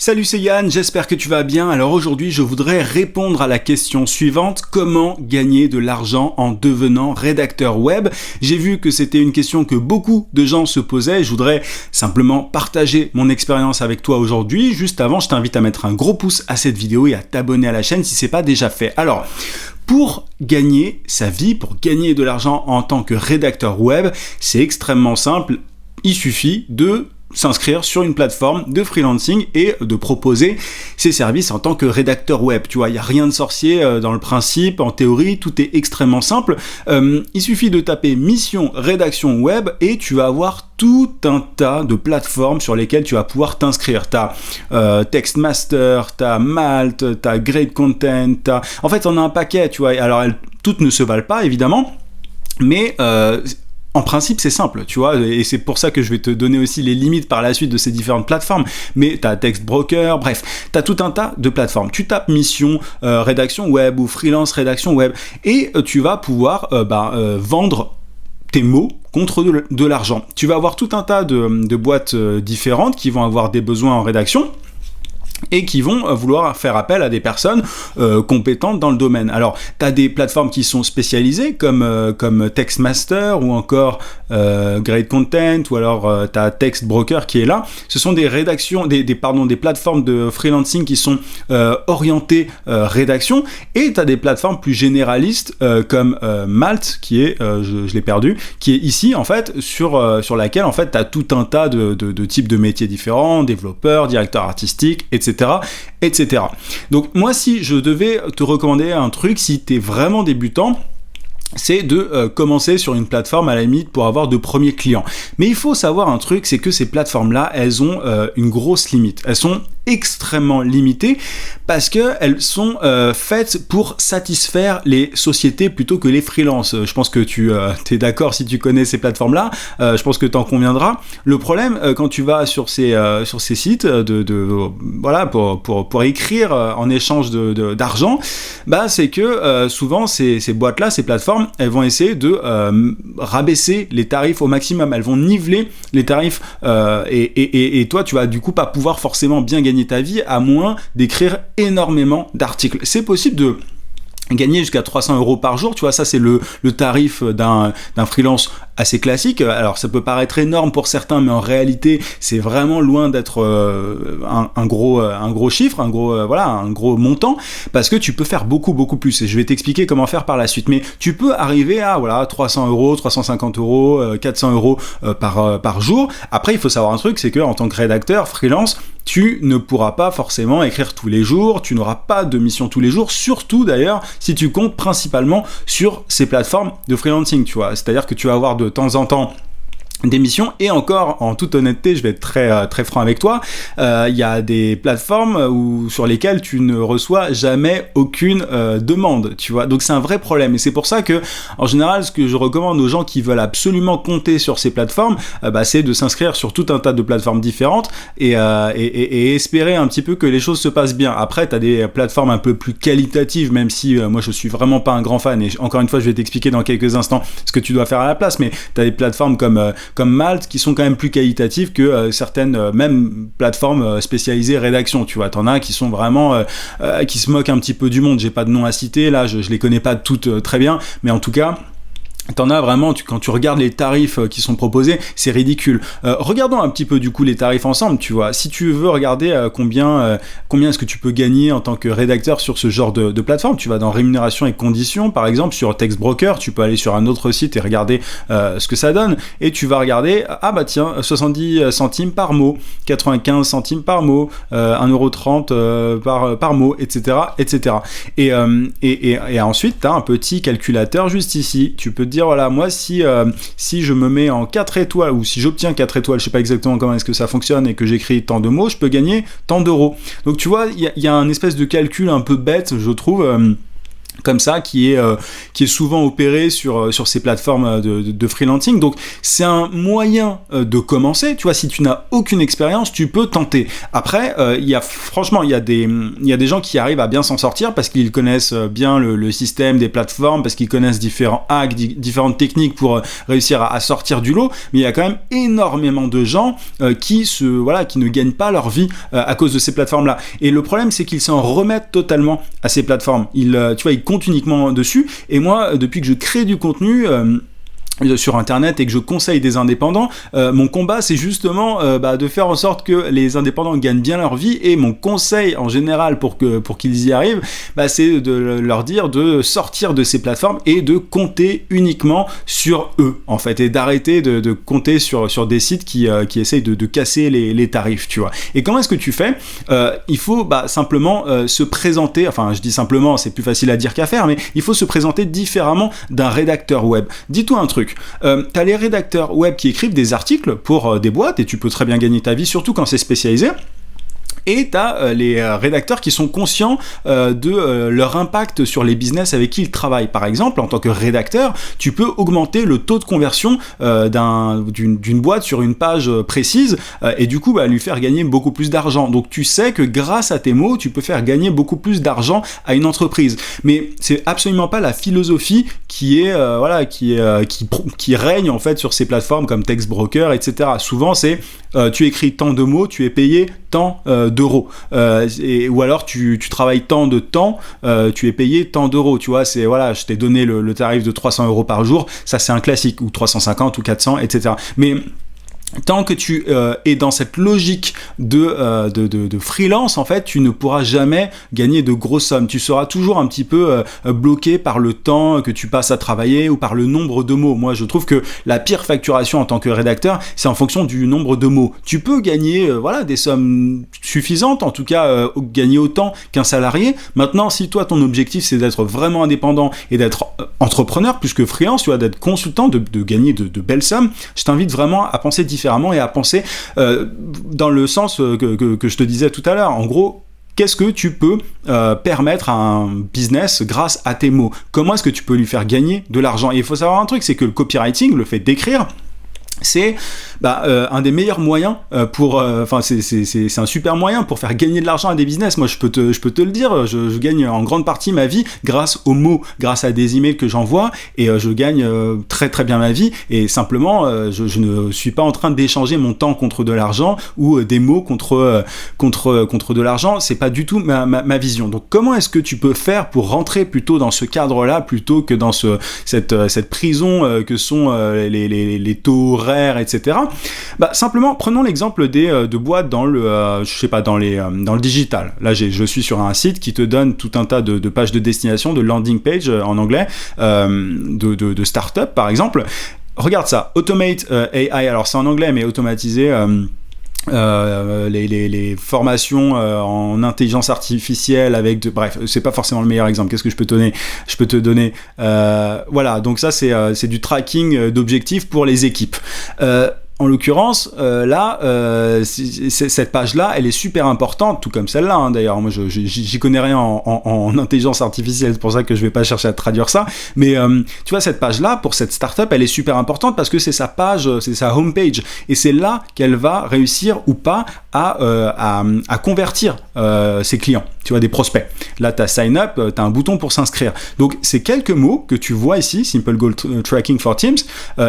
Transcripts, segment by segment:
Salut, c'est Yann, j'espère que tu vas bien. Alors aujourd'hui, je voudrais répondre à la question suivante: comment gagner de l'argent en devenant rédacteur web? J'ai vu que c'était une question que beaucoup de gens se posaient. Je voudrais simplement partager mon expérience avec toi aujourd'hui. Juste avant, je t'invite à mettre un gros pouce à cette vidéo et à t'abonner à la chaîne si c'est pas déjà fait. Alors, pour gagner sa vie, pour gagner de l'argent en tant que rédacteur web, c'est extrêmement simple. Il suffit de s'inscrire sur une plateforme de freelancing et de proposer ses services en tant que rédacteur web. Tu vois, il n'y a rien de sorcier dans le principe, en théorie, tout est extrêmement simple. Il suffit de taper mission rédaction web et tu vas avoir tout un tas de plateformes sur lesquelles tu vas pouvoir t'inscrire. T'as Textmaster, t'as Malt, t'as Great Content, en fait on a un paquet, tu vois. Alors toutes ne se valent pas évidemment, mais en principe, c'est simple, tu vois, et c'est pour ça que je vais te donner aussi les limites par la suite de ces différentes plateformes. Mais t'as Textbroker, bref, t'as tout un tas de plateformes. Tu tapes mission rédaction web ou freelance rédaction web et tu vas pouvoir vendre tes mots contre de l'argent. Tu vas avoir tout un tas de boîtes différentes qui vont avoir des besoins en rédaction et qui vont vouloir faire appel à des personnes compétentes dans le domaine. Alors, tu as des plateformes qui sont spécialisées comme Textmaster ou encore Great Content ou alors tu as Textbroker qui est là. Ce sont des rédactions, des plateformes de freelancing qui sont orientées rédaction, et tu as des plateformes plus généralistes comme Malt qui est, je l'ai perdu, qui est ici en fait sur laquelle en fait tu as tout un tas de types de métiers différents, développeurs, directeurs artistiques, etc. etc. Donc moi, si je devais te recommander un truc, si tu es vraiment débutant, c'est de commencer sur une plateforme à la limite pour avoir de premiers clients. Mais il faut savoir un truc, c'est que ces plateformes-là, elles ont une grosse limite. Elles sont extrêmement limitées parce qu'elles sont faites pour satisfaire les sociétés plutôt que les freelances. Je pense que tu es d'accord si tu connais ces plateformes-là. Je pense que tu en conviendras. Le problème, quand tu vas sur ces sites voilà, pour écrire en échange d'argent, c'est que souvent ces boîtes-là, ces plateformes, elles vont essayer de rabaisser les tarifs au maximum. Elles vont niveler les tarifs et toi, tu vas du coup pas pouvoir forcément bien gagner ta vie à moins d'écrire énormément d'articles. C'est possible de gagner jusqu'à 300 € par jour, tu vois, ça c'est le tarif d'un freelance assez classique. Alors ça peut paraître énorme pour certains, mais en réalité c'est vraiment loin d'être un gros chiffre, un gros montant, parce que tu peux faire beaucoup plus, et je vais t'expliquer comment faire par la suite. Mais tu peux arriver à 300 €, 350 €, 400 € par jour. Après il faut savoir un truc, c'est que en tant que rédacteur freelance, tu ne pourras pas forcément écrire tous les jours, tu n'auras pas de mission tous les jours, surtout d'ailleurs si tu comptes principalement sur ces plateformes de freelancing, tu vois. C'est-à-dire que tu vas avoir de temps en temps des missions, et encore, en toute honnêteté, je vais être très franc avec toi, il y a des plateformes sur lesquelles tu ne reçois jamais aucune demande, tu vois. Donc c'est un vrai problème, et c'est pour ça que, en général, ce que je recommande aux gens qui veulent absolument compter sur ces plateformes, c'est de s'inscrire sur tout un tas de plateformes différentes et espérer un petit peu que les choses se passent bien. Après, tu as des plateformes un peu plus qualitatives, même si moi je suis vraiment pas un grand fan, et encore une fois, je vais t'expliquer dans quelques instants ce que tu dois faire à la place, mais tu as des plateformes comme Malt qui sont quand même plus qualitatives que certaines même plateformes spécialisées rédaction, tu vois. T'en as qui sont vraiment qui se moquent un petit peu du monde. J'ai pas de nom à citer là, je les connais pas toutes très bien, mais en tout cas t'en as vraiment, quand tu regardes les tarifs qui sont proposés, c'est ridicule. Regardons un petit peu du coup les tarifs ensemble, tu vois. Si tu veux regarder combien est-ce que tu peux gagner en tant que rédacteur sur ce genre de plateforme, tu vas dans rémunération et conditions, par exemple sur Textbroker, tu peux aller sur un autre site et regarder ce que ça donne, et tu vas regarder, 70 centimes par mot, 95 centimes par mot, 1,30 € par mot, etc. etc. Et ensuite, tu as un petit calculateur juste ici. Tu peux te dire, voilà, moi si je me mets en 4 étoiles, ou si j'obtiens 4 étoiles, je sais pas exactement comment est-ce que ça fonctionne, et que j'écris tant de mots, je peux gagner tant d'euros. Donc tu vois, il y a un espèce de calcul un peu bête, je trouve, comme ça qui est souvent opéré sur ces plateformes de freelancing. Donc c'est un moyen de commencer. Tu vois, si tu n'as aucune expérience, tu peux tenter. Après, il y a des gens qui arrivent à bien s'en sortir parce qu'ils connaissent bien le système des plateformes, parce qu'ils connaissent différents hacks, différentes techniques pour réussir à sortir du lot. Mais il y a quand même énormément de gens qui ne gagnent pas leur vie à cause de ces plateformes-là. Et le problème, c'est qu'ils s'en remettent totalement à ces plateformes. Ils compte uniquement dessus. Et moi, depuis que je crée du contenu sur internet et que je conseille des indépendants, mon combat c'est justement de faire en sorte que les indépendants gagnent bien leur vie, et mon conseil en général pour qu'ils y arrivent, c'est de leur dire de sortir de ces plateformes et de compter uniquement sur eux en fait, et d'arrêter de compter sur des sites qui essayent de casser les tarifs, tu vois. Et comment est-ce que tu fais? Il faut simplement se présenter, enfin je dis simplement, c'est plus facile à dire qu'à faire, mais il faut se présenter différemment d'un rédacteur web. Dis-toi un truc, t'as les rédacteurs web qui écrivent des articles pour des boîtes, et tu peux très bien gagner ta vie, surtout quand c'est spécialisé. Et t'as les rédacteurs qui sont conscients de leur impact sur les business avec qui ils travaillent. Par exemple, en tant que rédacteur, tu peux augmenter le taux de conversion d'une boîte sur une page précise, et du coup lui faire gagner beaucoup plus d'argent. Donc tu sais que grâce à tes mots, tu peux faire gagner beaucoup plus d'argent à une entreprise. Mais c'est absolument pas la philosophie qui règne en fait sur ces plateformes comme Textbroker, etc. Souvent c'est tu écris tant de mots, tu es payé tant d'euros, ou alors tu travailles tant de temps, tu es payé tant d'euros, tu vois. C'est je t'ai donné le tarif de 300 euros par jour, ça c'est un classique, ou 350 ou 400, etc. Mais tant que tu es dans cette logique de freelance, en fait, tu ne pourras jamais gagner de grosses sommes. Tu seras toujours un petit peu bloqué par le temps que tu passes à travailler ou par le nombre de mots. Moi, je trouve que la pire facturation en tant que rédacteur, c'est en fonction du nombre de mots. Tu peux gagner des sommes suffisantes, en tout cas gagner autant qu'un salarié. Maintenant, si toi, ton objectif, c'est d'être vraiment indépendant et d'être entrepreneur plus que freelance, tu vois, d'être consultant, de gagner de belles sommes, je t'invite vraiment à penser différemment et à penser dans le sens que je te disais tout à l'heure. En gros, qu'est-ce que tu peux permettre à un business grâce à tes mots? Comment est-ce que tu peux lui faire gagner de l'argent? Et il faut savoir un truc, c'est que le copywriting, le fait d'écrire, c'est un des meilleurs moyens c'est un super moyen pour faire gagner de l'argent à des business. Moi je peux te le dire, je gagne en grande partie ma vie grâce aux mots, grâce à des emails que j'envoie, et je gagne très très bien ma vie, et simplement je ne suis pas en train d'échanger mon temps contre de l'argent, ou des mots contre de l'argent. C'est pas du tout ma vision. Donc comment est-ce que tu peux faire pour rentrer plutôt dans ce cadre-là plutôt que dans cette prison que sont les taux horaires, etc. Simplement, prenons l'exemple de boîtes dans le dans le digital. Là, je suis sur un site qui te donne tout un tas de pages de destination, de landing page en anglais, de start-up par exemple. Regarde ça, Automate AI. Alors c'est en anglais, mais automatiser les formations en intelligence artificielle bref, c'est pas forcément le meilleur exemple. Qu'est-ce que je peux te donner? Donc ça c'est du tracking d'objectifs pour les équipes. En l'occurrence, cette page-là, elle est super importante, tout comme celle-là, hein, d'ailleurs. Moi, j'y connais rien en intelligence artificielle, c'est pour ça que je vais pas chercher à traduire ça. Mais tu vois, cette page-là, pour cette startup, elle est super importante parce que c'est sa page, c'est sa homepage, et c'est là qu'elle va réussir ou pas à convertir ses clients, tu vois, des prospects. Là, tu as sign up, tu as un bouton pour s'inscrire. Donc, ces quelques mots que tu vois ici, Simple Goal Tracking for Teams,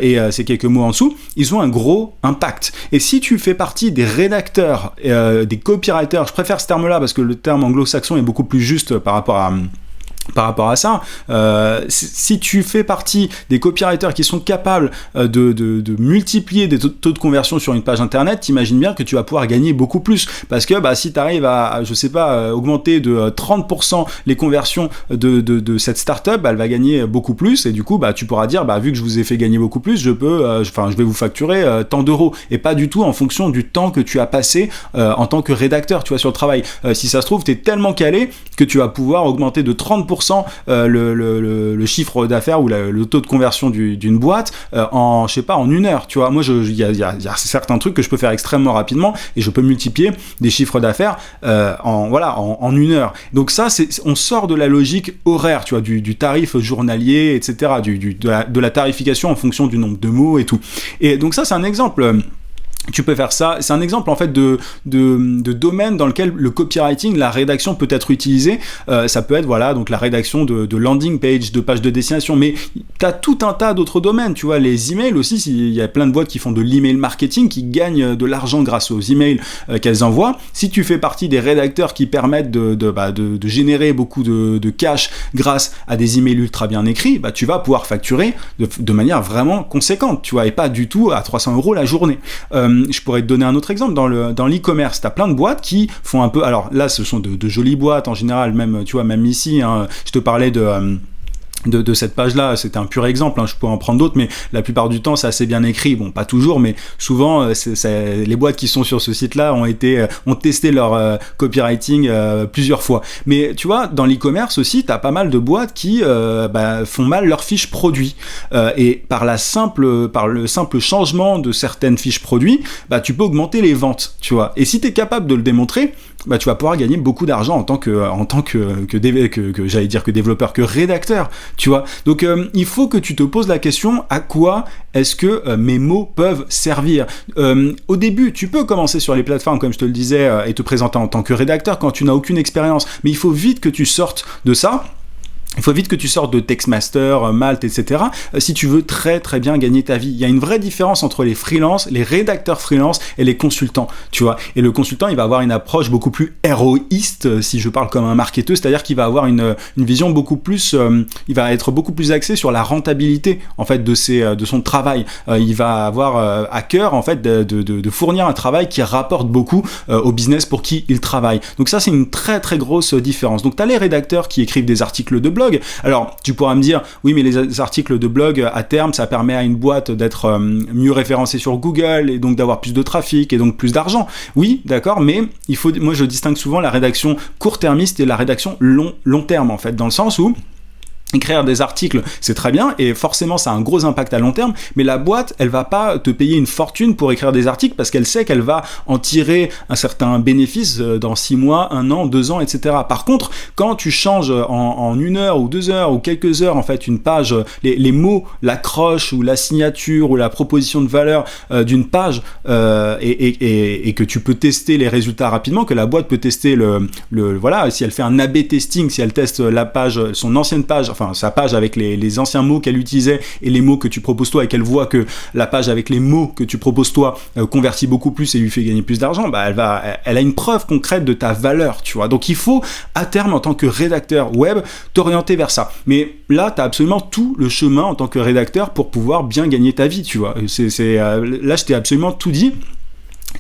et ces quelques mots en dessous, ils ont un gros impact. Et si tu fais partie des rédacteurs, des copywriters, je préfère ce terme-là parce que le terme anglo-saxon est beaucoup plus juste par rapport à ça, si tu fais partie des copywriters qui sont capables de multiplier des taux de conversion sur une page internet, t'imagines bien que tu vas pouvoir gagner beaucoup plus, parce que si tu arrives à augmenter de 30% les conversions de cette startup, elle va gagner beaucoup plus, et du coup tu pourras dire vu que je vous ai fait gagner beaucoup plus, je vais vous facturer tant d'euros, et pas du tout en fonction du temps que tu as passé en tant que rédacteur, tu vois, sur le travail. Si ça se trouve, t'es tellement calé que tu vas pouvoir augmenter de 30% 10% le chiffre d'affaires ou le taux de conversion d'une boîte en, je sais pas, en 1 heure, tu vois. Moi, il y a certains trucs que je peux faire extrêmement rapidement et je peux multiplier des chiffres d'affaires en 1 heure. Donc ça, on sort de la logique horaire, tu vois, du tarif journalier, etc., de la tarification en fonction du nombre de mots et tout. Et donc ça, c'est un exemple. Tu peux faire ça, c'est un exemple en fait de domaine dans lequel le copywriting, la rédaction peut être utilisée. Ça peut être donc la rédaction de landing page, de page de destination, mais tu as tout un tas d'autres domaines, tu vois, les emails aussi, il y a plein de boîtes qui font de l'email marketing, qui gagnent de l'argent grâce aux emails qu'elles envoient. Si tu fais partie des rédacteurs qui permettent de générer beaucoup de cash grâce à des emails ultra bien écrits, tu vas pouvoir facturer de manière vraiment conséquente, tu vois, et pas du tout à 300 € la journée. Je pourrais te donner un autre exemple dans l'e-commerce. T'as plein de boîtes qui font un peu. Alors là, ce sont de jolies boîtes en général, même tu vois, même ici. Je te parlais de cette page-là, c'était un pur exemple, je pourrais en prendre d'autres, mais la plupart du temps, c'est assez bien écrit. Bon, pas toujours, mais souvent, les boîtes qui sont sur ce site-là ont testé leur copywriting plusieurs fois. Mais tu vois, dans l'e-commerce aussi, t'as pas mal de boîtes qui font mal leurs fiches produits. Et par le simple changement de certaines fiches produits, tu peux augmenter les ventes, tu vois. Et si t'es capable de le démontrer, tu vas pouvoir gagner beaucoup d'argent en tant que j'allais dire que développeur, que rédacteur, tu vois. Donc il faut que tu te poses la question, à quoi est-ce que mes mots peuvent servir. Au début, tu peux commencer sur les plateformes, comme je te le disais, et te présenter en tant que rédacteur quand tu n'as aucune expérience, mais il faut vite que tu sortes de ça. Il faut vite que tu sortes de Textmaster, Malte, etc. Si tu veux très très bien gagner ta vie. Il y a une vraie différence entre les freelances, les rédacteurs freelance et les consultants, tu vois. Et le consultant, il va avoir une approche beaucoup plus héroïste, si je parle comme un marketeur, c'est-à-dire qu'il va avoir une vision beaucoup plus, il va être beaucoup plus axé sur la rentabilité en fait de son travail. Il va avoir à cœur en fait de fournir un travail qui rapporte beaucoup au business pour qui il travaille. Donc ça, c'est une très très grosse différence. Donc tu as les rédacteurs qui écrivent des articles de blog. Alors, tu pourras me dire, oui, mais les articles de blog, à terme, ça permet à une boîte d'être mieux référencée sur Google et donc d'avoir plus de trafic et donc plus d'argent. Oui, d'accord, mais moi, je distingue souvent la rédaction court-termiste et la rédaction long terme, en fait, dans le sens où écrire des articles, c'est très bien et forcément ça a un gros impact à long terme, mais la boîte, elle va pas te payer une fortune pour écrire des articles parce qu'elle sait qu'elle va en tirer un certain bénéfice dans 6 mois, 1 an, 2 ans, etc. Par contre, quand tu changes en 1 heure ou 2 heures ou quelques heures en fait une page, les mots, l'accroche ou la signature ou la proposition de valeur d'une page et que tu peux tester les résultats rapidement, que la boîte peut tester voilà, si elle fait un A/B testing, si elle teste la page, son ancienne page, enfin sa page avec les anciens mots qu'elle utilisait et les mots que tu proposes toi, et qu'elle voit que la page avec les mots que tu proposes toi convertit beaucoup plus et lui fait gagner plus d'argent, elle a une preuve concrète de ta valeur, tu vois. Donc il faut à terme en tant que rédacteur web t'orienter vers ça. Mais là tu as absolument tout le chemin en tant que rédacteur pour pouvoir bien gagner ta vie, tu vois. Là je t'ai absolument tout dit.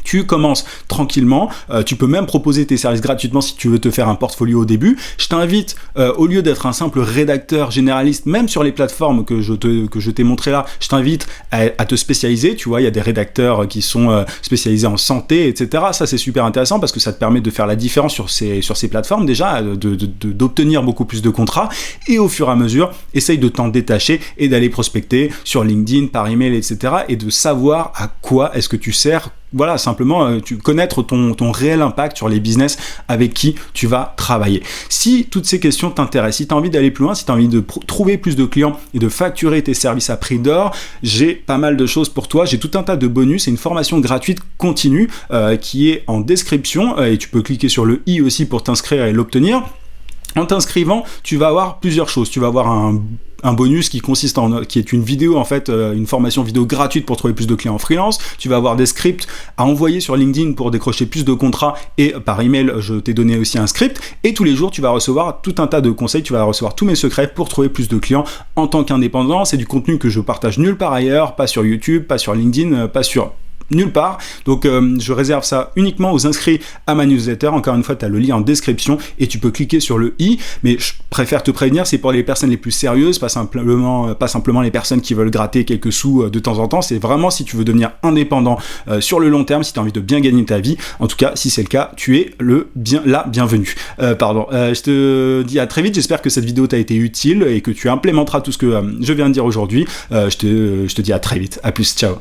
Tu commences tranquillement, tu peux même proposer tes services gratuitement si tu veux te faire un portfolio au début. Je t'invite, au lieu d'être un simple rédacteur généraliste, même sur les plateformes que je t'ai montré là, je t'invite à te spécialiser. Tu vois, il y a des rédacteurs qui sont spécialisés en santé, etc. Ça, c'est super intéressant parce que ça te permet de faire la différence sur ces plateformes déjà, d'obtenir beaucoup plus de contrats, et au fur et à mesure, essaye de t'en détacher et d'aller prospecter sur LinkedIn, par email, etc. et de savoir à quoi est-ce que tu sers. Voilà, simplement connaître ton réel impact sur les business avec qui tu vas travailler. Si toutes ces questions t'intéressent, si tu as envie d'aller plus loin, si tu as envie de trouver plus de clients et de facturer tes services à prix d'or, j'ai pas mal de choses pour toi. J'ai tout un tas de bonus et une formation gratuite continue qui est en description et tu peux cliquer sur le i aussi pour t'inscrire et l'obtenir. En t'inscrivant, tu vas avoir plusieurs choses. Tu vas avoir un bonus qui est une vidéo en fait, une formation vidéo gratuite pour trouver plus de clients en freelance. Tu vas avoir des scripts à envoyer sur LinkedIn pour décrocher plus de contrats, et par email je t'ai donné aussi un script, et tous les jours tu vas recevoir tout un tas de conseils, tu vas recevoir tous mes secrets pour trouver plus de clients en tant qu'indépendant. C'est du contenu que je partage nulle part ailleurs, pas sur YouTube, pas sur LinkedIn, pas sur nulle part. Donc je réserve ça uniquement aux inscrits à ma newsletter. Encore une fois, tu as le lien en description et tu peux cliquer sur le i, mais je préfère te prévenir, c'est pour les personnes les plus sérieuses, pas simplement les personnes qui veulent gratter quelques sous de temps en temps. C'est vraiment si tu veux devenir indépendant sur le long terme, si tu as envie de bien gagner ta vie. En tout cas, si c'est le cas, tu es la bienvenue. Je te dis à très vite. J'espère que cette vidéo t'a été utile et que tu implémenteras tout ce que je viens de dire aujourd'hui. Je te dis à très vite. À plus, ciao.